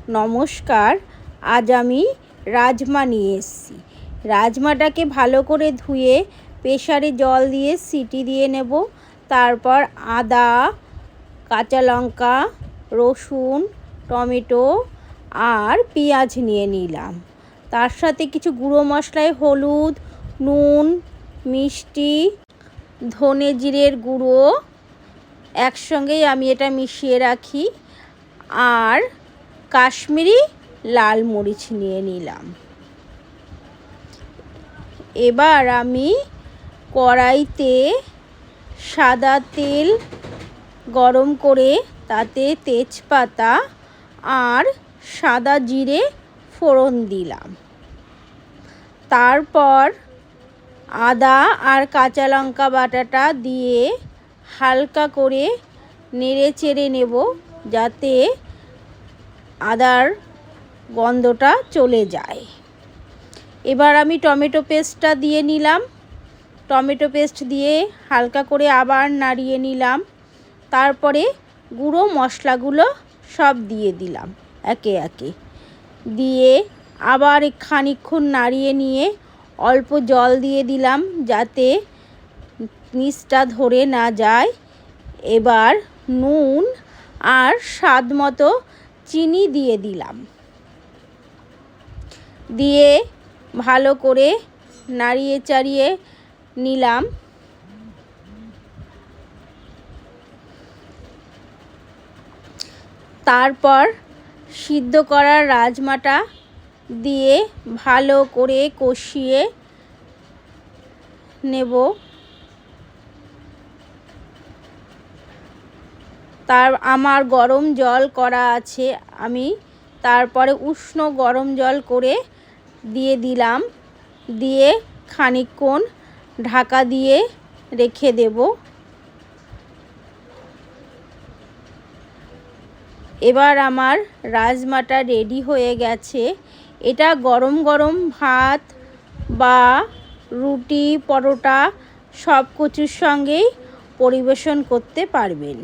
নমস্কার। আজ আমি রাজমা নিয়ে এসেছি। রাজমাটাকে ভালো করে ধুয়ে প্রেসারে জল দিয়ে সিটি দিয়ে নেব। তারপর আদা, কাঁচা লঙ্কা, রসুন, টমেটো আর পেঁয়াজ নিয়ে নিলাম। তার সাথে কিছু গুঁড়ো মশলায় হলুদ, নুন, মিষ্টি, ধনে জিরের গুঁড়ো একসঙ্গেই আমি এটা মিশিয়ে রাখি। আর কাশ্মীরি লাল মরিচ নিয়ে নিলাম। এবার আমি কড়াইতে সাদা তেল গরম করে তাতে তেজপাতা আর সাদা জিরে ফোড়ন দিলাম। তারপর আদা আর কাঁচা লঙ্কা বাটাটা দিয়ে হালকা করে নেড়ে চেড়ে নেব, যাতে আদার গন্ধটা চলে যায়। এবার আমি টমেটো পেস্টটা দিয়ে নিলাম। টমেটো পেস্ট দিয়ে হালকা করে আবার নাড়িয়ে নিলাম। তারপরে গুঁড়ো মশলাগুলো সব দিয়ে দিলাম একে একে। দিয়ে আবার খানিকক্ষণ নাড়িয়ে নিয়ে অল্প জল দিয়ে দিলাম, যাতে নিচটা ধরে না যায়। এবার নুন আর স্বাদ মতো চিনি দিয়ে দিলাম। দিয়ে ভালো করে নাড়িয়ে চাড়িয়ে নিলাম। তারপর সিদ্ধ করা রাজমাটা দিয়ে ভালো করে কষিয়ে নেব। আমার গরম জল করা আছে, আমি তারপরে উষ্ণ গরম জল করে দিয়ে দিলাম। দিয়ে খানিকক্ষণ ঢাকা দিয়ে রেখে দেব। এবার আমার রাজমাটা রেডি হয়ে গেছে। এটা গরম গরম ভাত বা রুটি, পরোটা সব কিছুর সঙ্গেই পরিবেশন করতে পারবেন।